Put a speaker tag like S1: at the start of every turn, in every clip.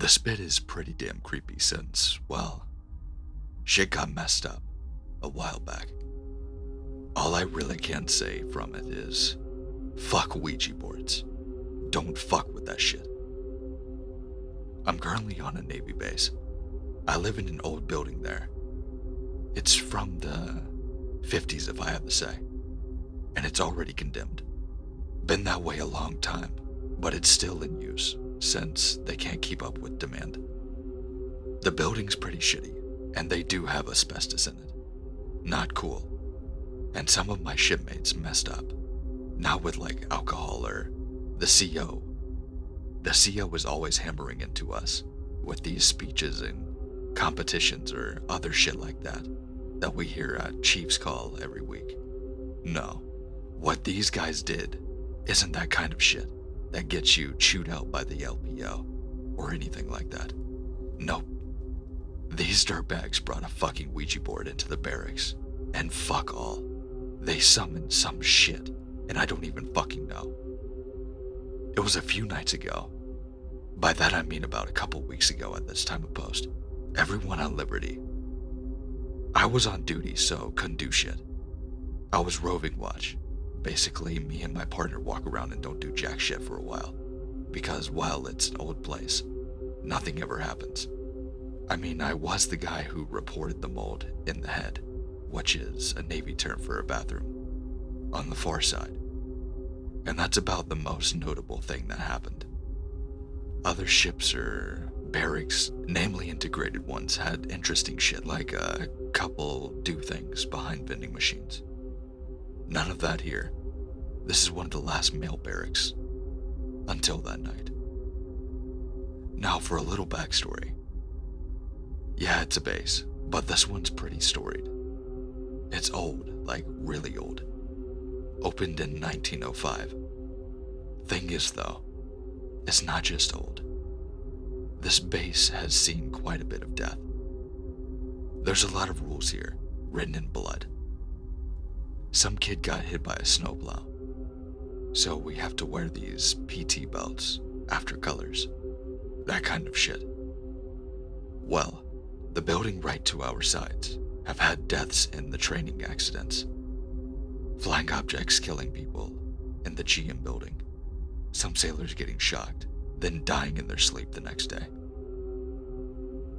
S1: This bit is pretty damn creepy since, well, shit got messed up a while back. All I really can say from it is, fuck Ouija boards. Don't fuck with that shit. I'm currently on a Navy base. I live in an old building there. It's from the 50s, if I have to say, and it's already condemned. Been that way a long time, but it's still in use since they can't keep up with demand. The building's pretty shitty, and they do have asbestos in it. Not cool. And some of my shipmates messed up. Not with like alcohol or the CO. The CO was always hammering into us with these speeches and competitions or other shit like that we hear at Chief's Call every week. No, what these guys did isn't that kind of shit that gets you chewed out by the LPO or anything like that. Nope. These dirtbags brought a fucking Ouija board into the barracks, and fuck all. They summoned some shit, and I don't even fucking know. It was a few nights ago. By that I mean about a couple weeks ago at this time of post. Everyone on Liberty. I was on duty, so couldn't do shit. I was roving watch. Basically, me and my partner walk around and don't do jack shit for a while. Because while it's an old place, nothing ever happens. I mean, I was the guy who reported the mold in the head, which is a Navy term for a bathroom, on the far side. And that's about the most notable thing that happened. Other ships or barracks, namely integrated ones, had interesting shit like a couple do things behind vending machines. None of that here. This is one of the last male barracks. Until that night. Now for a little backstory. Yeah, it's a base, but this one's pretty storied. It's old, like really old. Opened in 1905. Thing is though, it's not just old. This base has seen quite a bit of death. There's a lot of rules here, written in blood. Some kid got hit by a snowplow, so we have to wear these PT belts after colors. That kind of shit. Well, the building right to our sides have had deaths in the training accidents. Flying objects killing people in the GM building. Some sailors getting shocked, then dying in their sleep the next day.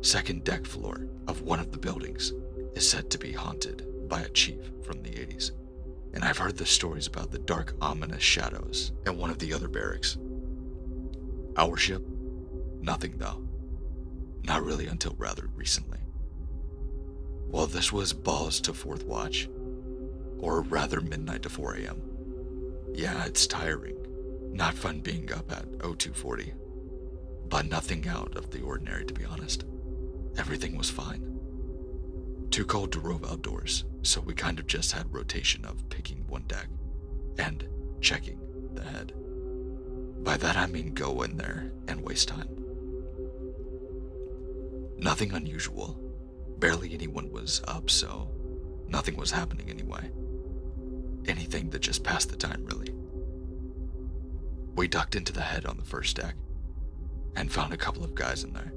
S1: Second deck floor of one of the buildings is said to be haunted by a chief from the 80s. And I've heard the stories about the dark, ominous shadows in one of the other barracks. Our ship? Nothing though. Not really until rather recently. Well, this was balls to fourth watch, or rather midnight to 4 a.m. Yeah, it's tiring. Not fun being up at 0240, but nothing out of the ordinary, to be honest. Everything was fine. Too cold to rove outdoors, so we kind of just had rotation of picking one deck and checking the head. By that I mean go in there and waste time. Nothing unusual. Barely anyone was up, so nothing was happening anyway. Anything that just passed the time, really. We ducked into the head on the first deck and found a couple of guys in there.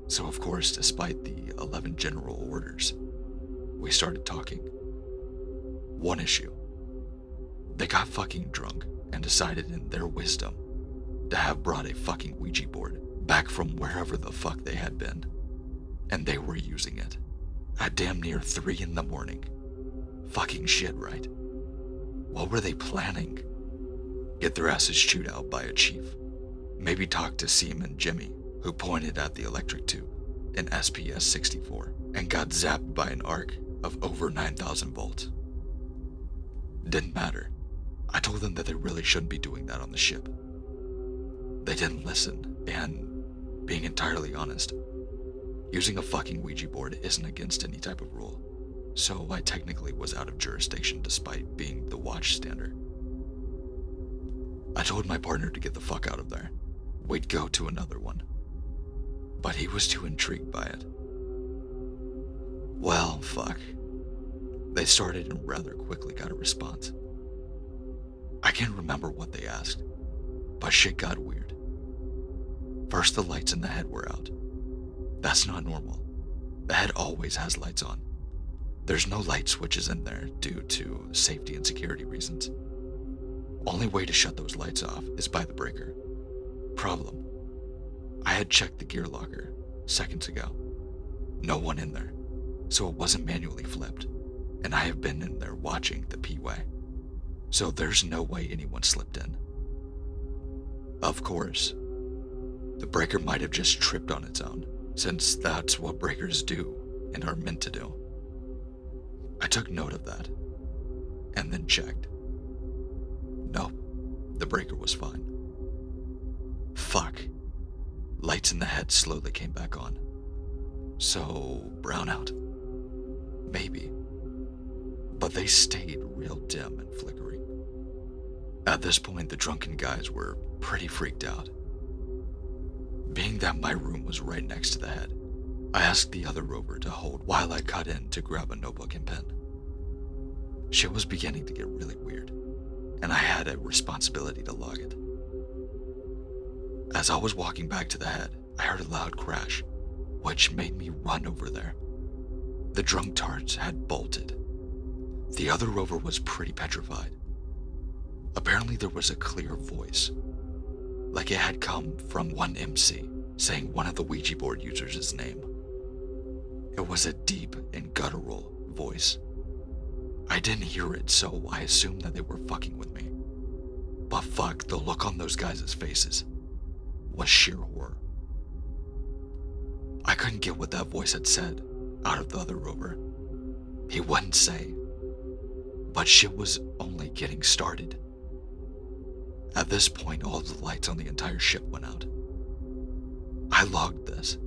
S1: So of course, despite the 11 general orders, we started talking. One issue. They got fucking drunk and decided in their wisdom to have brought a fucking Ouija board back from wherever the fuck they had been. And they were using it at damn near 3 in the morning. Fucking shit, right? What were they planning? Get their asses chewed out by a chief. Maybe talk to Seaman Jimmy, who pointed at the electric tube in SPS 64 and got zapped by an arc of over 9,000 volts. Didn't matter. I told them that they really shouldn't be doing that on the ship. They didn't listen, and being entirely honest, using a fucking Ouija board isn't against any type of rule, so I technically was out of jurisdiction despite being the watchstander. I told my partner to get the fuck out of there. We'd go to another one. But he was too intrigued by it. Well, fuck. They started and rather quickly got a response. I can't remember what they asked, but shit got weird. First, the lights in the head were out. That's not normal. The head always has lights on. There's no light switches in there due to safety and security reasons. Only way to shut those lights off is by the breaker. Problem: I had checked the gear locker seconds ago. No one in there, so it wasn't manually flipped, and I have been in there watching the P-way, so there's no way anyone slipped in. Of course, the breaker might have just tripped on its own, since that's what breakers do and are meant to do. I took note of that, and then checked. Nope, the breaker was fine. Fuck. Lights in the head slowly came back on. So, brownout? Maybe. But they stayed real dim and flickering. At this point, the drunken guys were pretty freaked out. Being that my room was right next to the head, I asked the other rover to hold while I cut in to grab a notebook and pen. Shit was beginning to get really weird, and I had a responsibility to log it. As I was walking back to the head, I heard a loud crash, which made me run over there. The drunk tards had bolted. The other rover was pretty petrified. Apparently there was a clear voice, like it had come from one MC saying one of the Ouija board users' name. It was a deep and guttural voice. I didn't hear it, so I assumed that they were fucking with me. But fuck, the look on those guys' faces was sheer horror. I couldn't get what that voice had said out of the other rover. He wouldn't say, but shit was only getting started. At this point, all the lights on the entire ship went out. I logged this.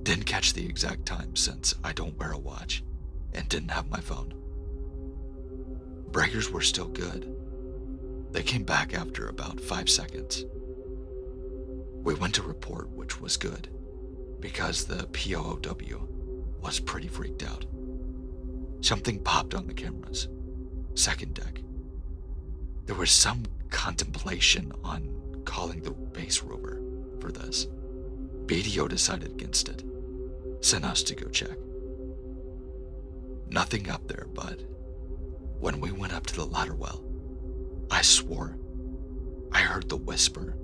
S1: Didn't catch the exact time since I don't wear a watch and didn't have my phone. Breakers were still good. They came back after about 5 seconds. We went to report, which was good, because the POOW was pretty freaked out. Something popped on the cameras. Second deck. There was some contemplation on calling the base rover for this. BDO decided against it. Sent us to go check. Nothing up there, but when we went up to the ladder well, I swore I heard the whisper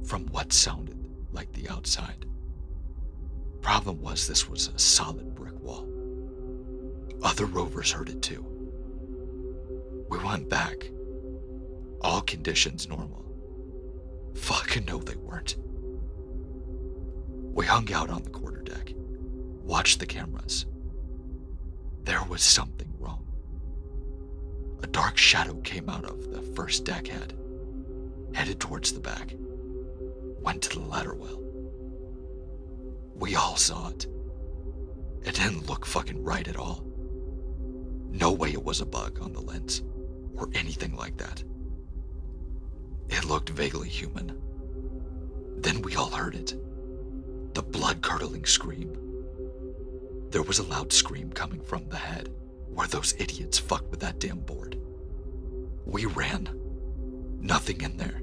S1: from what sounded like the outside. Problem was, this was a solid brick wall. Other rovers heard it too. We went back. All conditions normal. Fucking no, they weren't. We hung out on the quarterdeck, watched the cameras. There was something wrong. A dark shadow came out of the first deck head, headed towards the back, went to the ladder well. We all saw it. It didn't look fucking right at all. No way it was a bug on the lens, or anything like that. It looked vaguely human. Then we all heard it. The blood-curdling scream. There was a loud scream coming from the head, where those idiots fucked with that damn board. We ran. Nothing in there.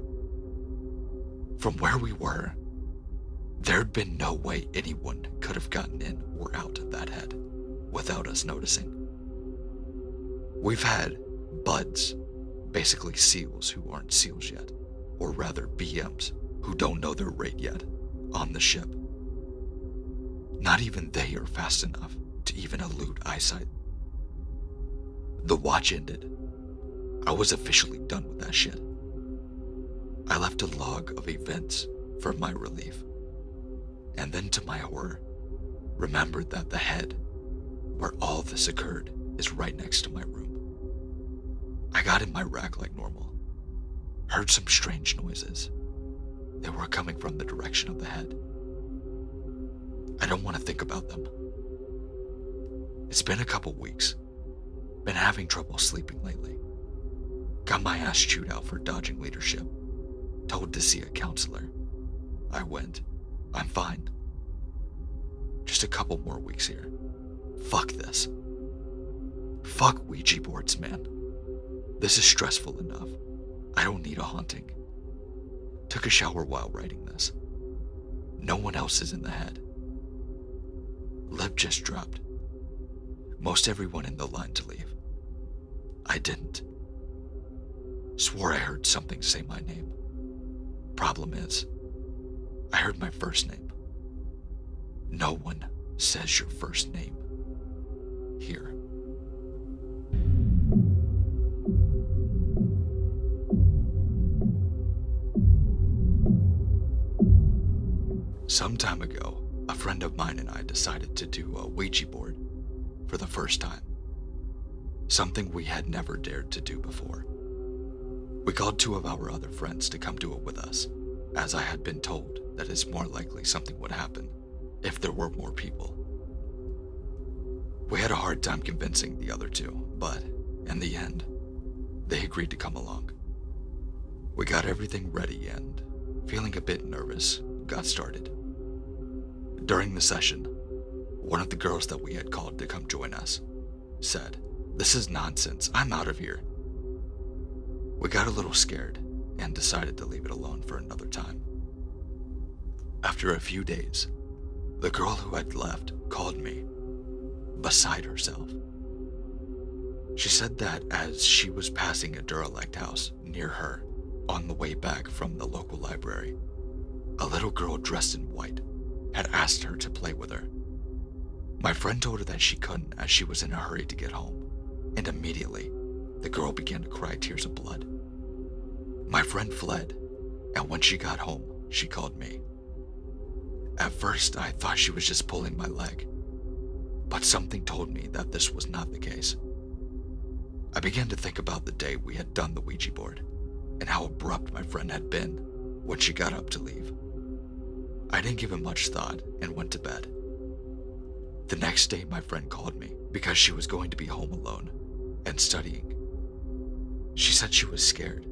S1: From where we were, there'd been no way anyone could have gotten in or out of that head without us noticing. We've had buds, basically SEALs who aren't SEALs yet, or rather BMs who don't know their rate yet, on the ship. Not even they are fast enough to even elude eyesight. The watch ended. I was officially done with that shit. I left a log of events for my relief, and then to my horror, remembered that the head where all this occurred is right next to my room. I got in my rack like normal, heard some strange noises. They were coming from the direction of the head. I don't want to think about them. It's been a couple weeks. Been having trouble sleeping lately. Got my ass chewed out for dodging leadership. Told to see a counselor. I went. I'm fine. Just a couple more weeks here. Fuck this. Fuck Ouija boards, man. This is stressful enough. I don't need a haunting. Took a shower while writing this. No one else is in the head. Lib just dropped. Most everyone in the line to leave. I didn't. Swore I heard something say my name. Problem is, I heard my first name. No one says your first name here. Some time ago, a friend of mine and I decided to do a Ouija board for the first time. Something we had never dared to do before. We called 2 of our other friends to come do it with us, as I had been told that it's more likely something would happen if there were more people. We had a hard time convincing the other 2, but in the end, they agreed to come along. We got everything ready and, feeling a bit nervous, got started. During the session, one of the girls that we had called to come join us said, "This is nonsense, I'm out of here." We got a little scared and decided to leave it alone for another time. After a few days, the girl who had left called me, beside herself. She said that as she was passing a derelict house near her on the way back from the local library, a little girl dressed in white had asked her to play with her. My friend told her that she couldn't as she was in a hurry to get home, and immediately, the girl began to cry tears of blood. My friend fled, and when she got home, she called me. At first, I thought she was just pulling my leg, but something told me that this was not the case. I began to think about the day we had done the Ouija board, and how abrupt my friend had been when she got up to leave. I didn't give it much thought and went to bed. The next day, my friend called me because she was going to be home alone and studying. She said she was scared.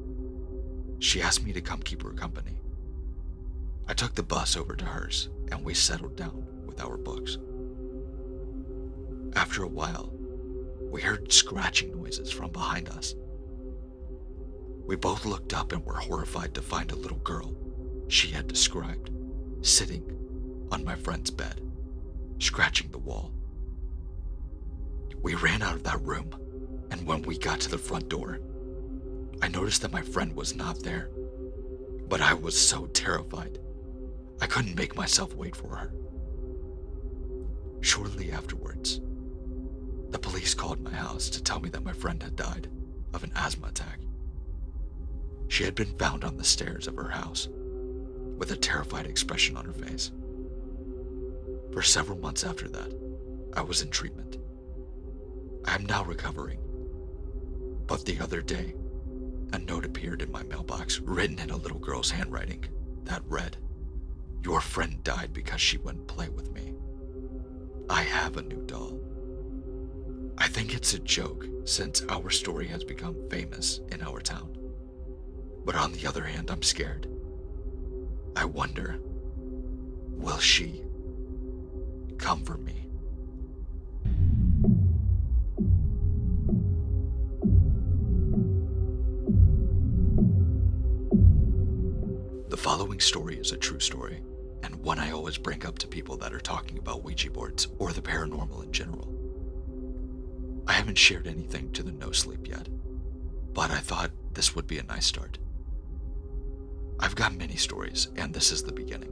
S1: She asked me to come keep her company. I took the bus over to hers and we settled down with our books. After a while, we heard scratching noises from behind us. We both looked up and were horrified to find a little girl she had described sitting on my friend's bed, scratching the wall. We ran out of that room, and when we got to the front door, I noticed that my friend was not there, but I was so terrified, I couldn't make myself wait for her. Shortly afterwards, the police called my house to tell me that my friend had died of an asthma attack. She had been found on the stairs of her house, with a terrified expression on her face. For several months after that, I was in treatment. I am now recovering. But the other day, a note appeared in my mailbox written in a little girl's handwriting that read, "Your friend died because she wouldn't play with me. I have a new doll." I think it's a joke since our story has become famous in our town. But on the other hand, I'm scared. I wonder, will she come for me? The following story is a true story, and one I always bring up to people that are talking about Ouija boards or the paranormal in general. I haven't shared anything to the No Sleep yet, but I thought this would be a nice start. I've got many stories, and this is the beginning.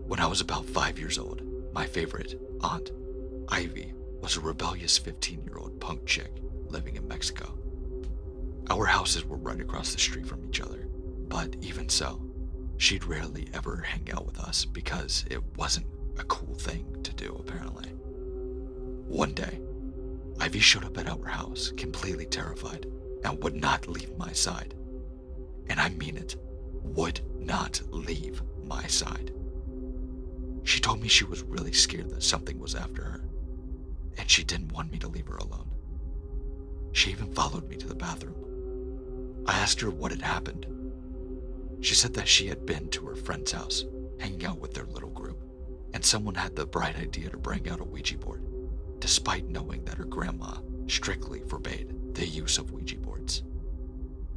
S1: When I was about 5 years old, my favorite aunt, Ivy, was a rebellious 15-year-old punk chick living in Mexico. Our houses were right across the street from each other, but even so, she'd rarely ever hang out with us because it wasn't a cool thing to do, apparently. One day, Ivy showed up at our house completely terrified and would not leave my side. And I mean it, would not leave my side. She told me she was really scared that something was after her, and she didn't want me to leave her alone. She even followed me to the bathroom. I asked her what had happened. She said that she had been to her friend's house, hanging out with their little group, and someone had the bright idea to bring out a Ouija board, despite knowing that her grandma strictly forbade the use of Ouija boards.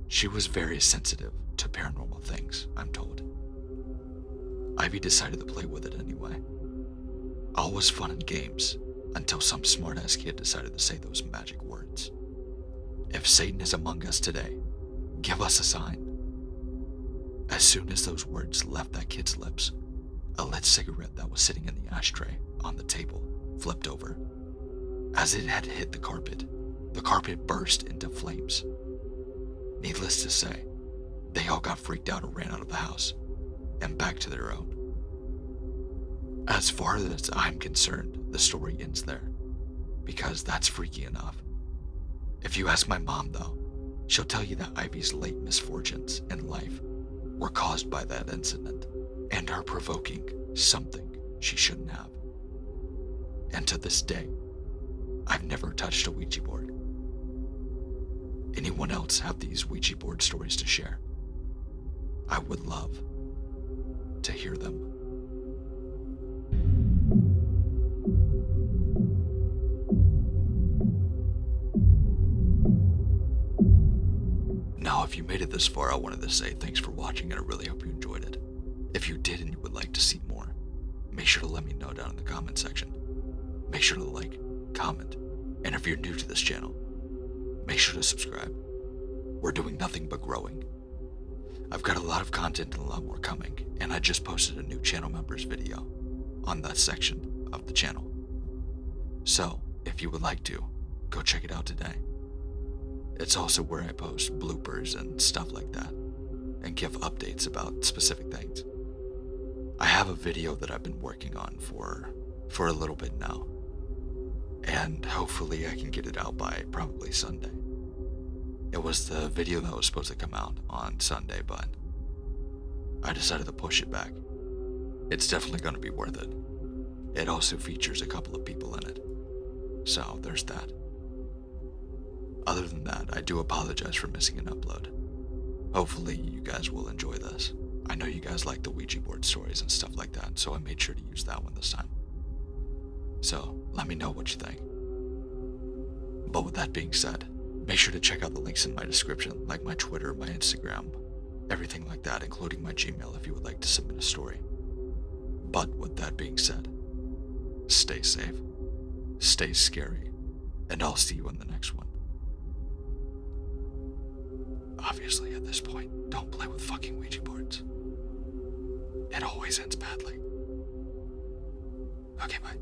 S1: She was very sensitive to paranormal things, I'm told. Ivy decided to play with it anyway. All was fun and games until some smartass kid decided to say those magic words. If Satan is among us today, give us a sign. As soon as those words left that kid's lips, a lit cigarette that was sitting in the ashtray on the table flipped over. As it had hit the carpet burst into flames. Needless to say, they all got freaked out and ran out of the house and back to their own. As far as I'm concerned, the story ends there, because that's freaky enough. If you ask my mom, though, she'll tell you that Ivy's late misfortunes in life were caused by that incident and her provoking something she shouldn't have. And to this day, I've never touched a Ouija board. Anyone else have these Ouija board stories to share? I would love to hear them. Now, if you made it this far, I wanted to say thanks for watching, and I really hope you enjoyed it. If you did and you would like to see more, make sure to let me know down in the comment section. Make sure to like, comment, and if you're new to this channel, make sure to subscribe. We're doing nothing but growing. I've got a lot of content and a lot more coming, and I just posted a new channel members video on that section of the channel. So, if you would like to, go check it out today. It's also where I post bloopers and stuff like that, and give updates about specific things. I have a video that I've been working on for a little bit now, and hopefully I can get it out by probably Sunday. It was the video that was supposed to come out on Sunday, but I decided to push it back. It's definitely going to be worth it. It also features a couple of people in it, so there's that. Other than that, I do apologize for missing an upload. Hopefully you guys will enjoy this. I know you guys like the Ouija board stories and stuff like that, so I made sure to use that one this time. So, let me know what you think. But with that being said, make sure to check out the links in my description, like my Twitter, my Instagram, everything like that, including my Gmail if you would like to submit a story. But with that being said, stay safe, stay scary, and I'll see you in the next one. Obviously, at this point, don't play with fucking Ouija boards. It always ends badly. Okay, bye.